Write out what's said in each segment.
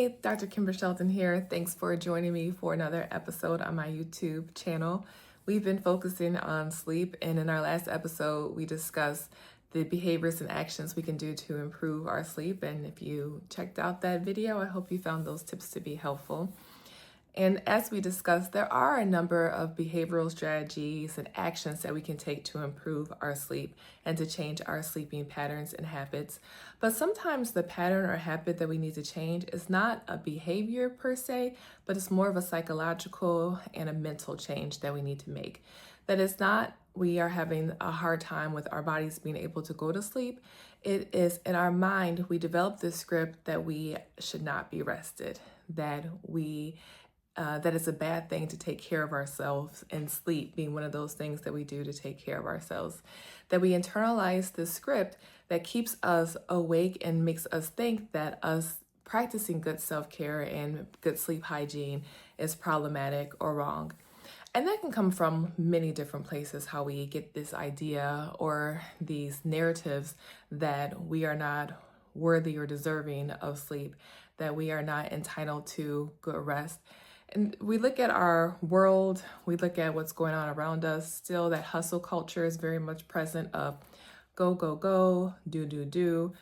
Hey, Dr. Kimber Shelton here. Thanks for joining me for another episode on my YouTube channel. We've been focusing on sleep, and in our last episode, we discussed the behaviors and actions we can do to improve our sleep. And if you checked out that video, I hope you found those tips to be helpful. And as we discussed, there are a number of behavioral strategies and actions that we can take to improve our sleep and to change our sleeping patterns and habits. But sometimes the pattern or habit that we need to change is not a behavior per se, but it's more of a psychological and a mental change that we need to make. That is not we are having a hard time with our bodies being able to go to sleep. It is in our mind, we develop this script that we should not be rested, that it's a bad thing to take care of ourselves, and sleep being one of those things that we do to take care of ourselves. That we internalize this script that keeps us awake and makes us think that us practicing good self-care and good sleep hygiene is problematic or wrong. And that can come from many different places, how we get this idea or these narratives that we are not worthy or deserving of sleep, that we are not entitled to good rest. And we look at our world, we look at what's going on around us. Still, that hustle culture is very much present of go, go, go, do.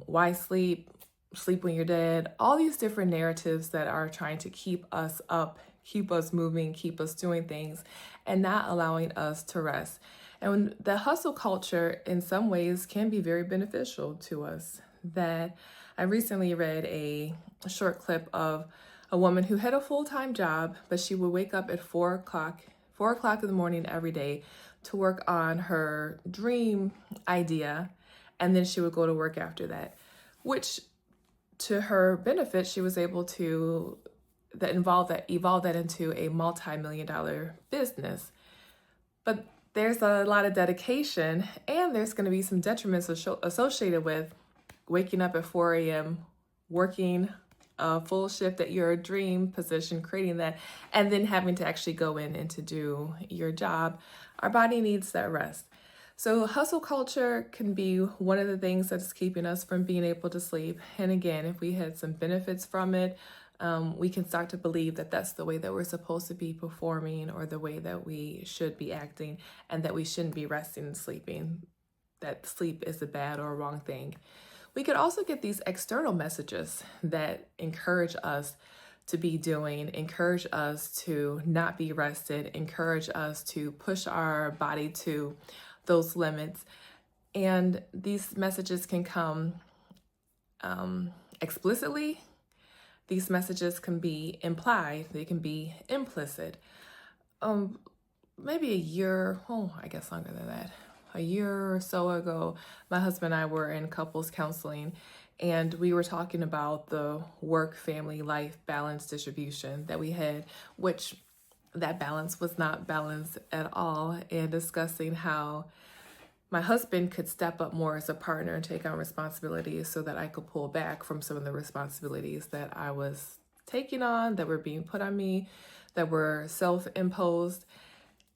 Why sleep? Sleep when you're dead. All these different narratives that are trying to keep us up, keep us moving, keep us doing things, and not allowing us to rest. And the hustle culture in some ways can be very beneficial to us. That I recently read a short clip of a woman who had a full-time job, but she would wake up at 4 o'clock in the morning every day to work on her dream idea, and then she would go to work after that, which to her benefit, she was able to evolve that into a multi-million-dollar business. But there's a lot of dedication, and there's going to be some detriments associated with waking up at 4 a.m., working a full shift at your dream position, creating that, and then having to actually go in and to do your job. Our body needs that rest. So hustle culture can be one of the things that's keeping us from being able to sleep. And again, if we had some benefits from it, we can start to believe that that's the way that we're supposed to be performing, or the way that we should be acting, and that we shouldn't be resting and sleeping, that sleep is a bad or a wrong thing. We could also get these external messages that encourage us to be doing, encourage us to not be rested, encourage us to push our body to those limits. And these messages can come explicitly. These messages can be implied. They can be implicit. Maybe longer than that. A year or so ago, my husband and I were in couples counseling, and we were talking about the work, family, life balance distribution that we had, which that balance was not balanced at all, and discussing how my husband could step up more as a partner and take on responsibilities so that I could pull back from some of the responsibilities that I was taking on, that were being put on me, that were self-imposed,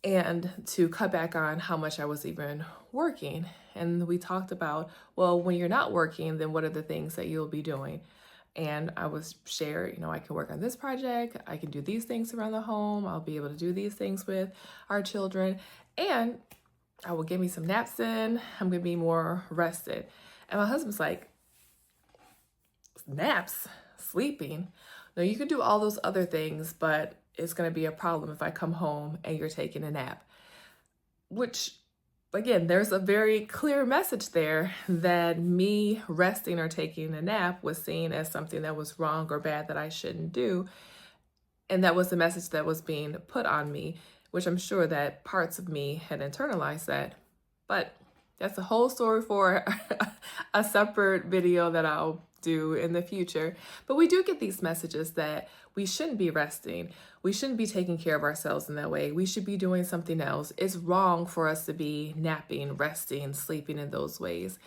and to cut back on how much I was even working. And we talked about, well, when you're not working, then what are the things that you'll be doing? And I was shared, I can work on this project, I can do these things around the home, I'll be able to do these things with our children, and I will get me some naps in, I'm gonna be more rested. And my husband's like, naps? Sleeping? No, you can do all those other things, but it's going to be a problem if I come home and you're taking a nap. Which, again, there's a very clear message there that me resting or taking a nap was seen as something that was wrong or bad that I shouldn't do. And that was the message that was being put on me, which I'm sure that parts of me had internalized that. But that's a whole story for a separate video that I'll do in the future. But we do get these messages that we shouldn't be resting. We shouldn't be taking care of ourselves in that way. We should be doing something else. It's wrong for us to be napping, resting, sleeping in those ways.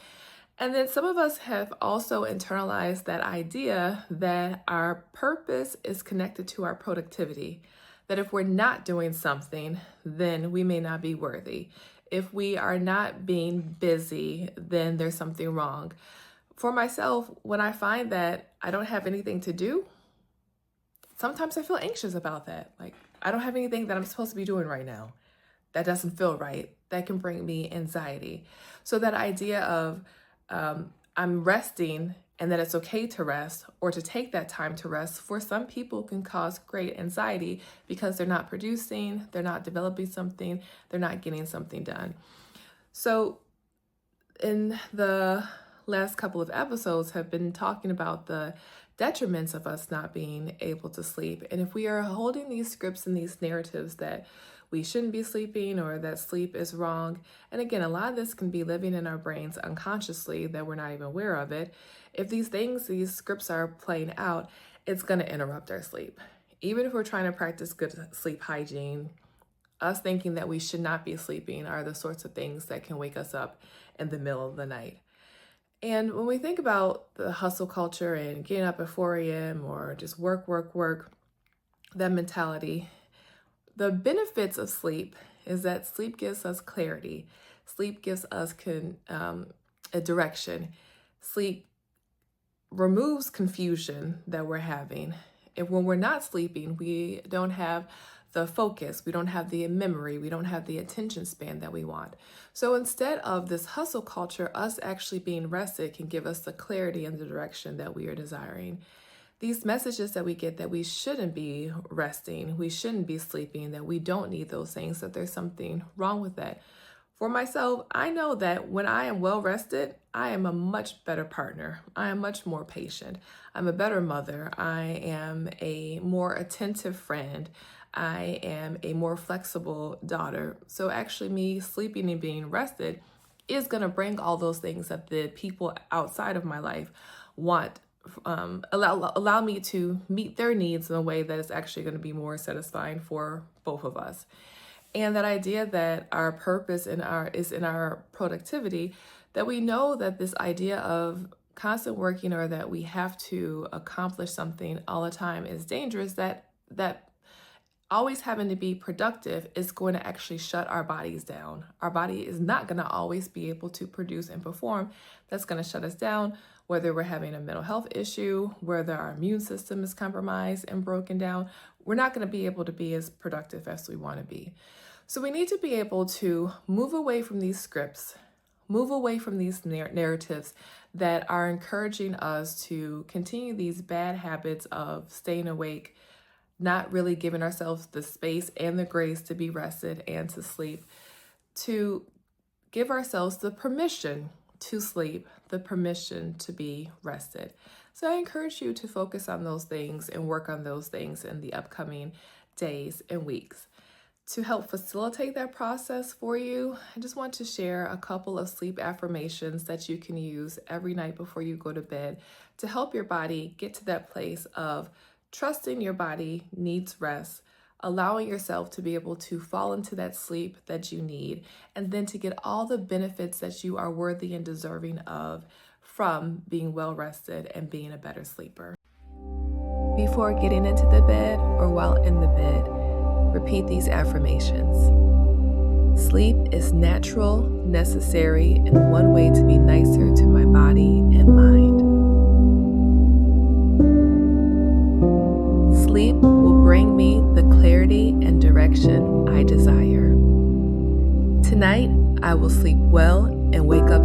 And then some of us have also internalized that idea that our purpose is connected to our productivity. That if we're not doing something, then we may not be worthy. If we are not being busy, then there's something wrong. for myself, when I find that I don't have anything to do, sometimes I feel anxious about that. Like, I don't have anything that I'm supposed to be doing right now. That doesn't feel right. That can bring me anxiety. So that idea of I'm resting and that it's okay to rest or to take that time to rest, for some people can cause great anxiety because they're not producing, they're not developing something, they're not getting something done. So in the last couple of episodes have been talking about the detriments of us not being able to sleep. And if we are holding these scripts and these narratives that we shouldn't be sleeping or that sleep is wrong, and again, a lot of this can be living in our brains unconsciously that we're not even aware of it. If these scripts are playing out, it's going to interrupt our sleep. Even if we're trying to practice good sleep hygiene, us thinking that we should not be sleeping are the sorts of things that can wake us up in the middle of the night. And when we think about the hustle culture and getting up at 4 a.m. or just work, that mentality, the benefits of sleep is that sleep gives us clarity. Sleep gives us a direction. Sleep removes confusion that we're having. And when we're not sleeping, we don't have the focus, we don't have the memory, we don't have the attention span that we want. So instead of this hustle culture, us actually being rested can give us the clarity and the direction that we are desiring. These messages that we get that we shouldn't be resting, we shouldn't be sleeping, that we don't need those things, that there's something wrong with that. For myself, I know that when I am well rested, I am a much better partner. I am much more patient. I'm a better mother. I am a more attentive friend. I am a more flexible daughter. So actually me sleeping and being rested is going to bring all those things that the people outside of my life want, allow me to meet their needs in a way that is actually going to be more satisfying for both of us. And that idea that our purpose is in our productivity, that we know that this idea of constant working or that we have to accomplish something all the time is dangerous, that always having to be productive is going to actually shut our bodies down. Our body is not going to always be able to produce and perform. That's going to shut us down, whether we're having a mental health issue, whether our immune system is compromised and broken down. We're not going to be able to be as productive as we want to be. So we need to be able to move away from these scripts, move away from these narratives that are encouraging us to continue these bad habits of staying awake, not really giving ourselves the space and the grace to be rested and to sleep, to give ourselves the permission to sleep, the permission to be rested. So I encourage you to focus on those things and work on those things in the upcoming days and weeks. To help facilitate that process for you, I just want to share a couple of sleep affirmations that you can use every night before you go to bed to help your body get to that place of trusting your body needs rest, allowing yourself to be able to fall into that sleep that you need, and then to get all the benefits that you are worthy and deserving of from being well rested and being a better sleeper. Before getting into the bed or while in the bed, repeat these affirmations. Sleep is natural, necessary, and one way to be nicer to my body and mind. Sleep will bring me the clarity and direction I desire. Tonight, I will sleep well and wake up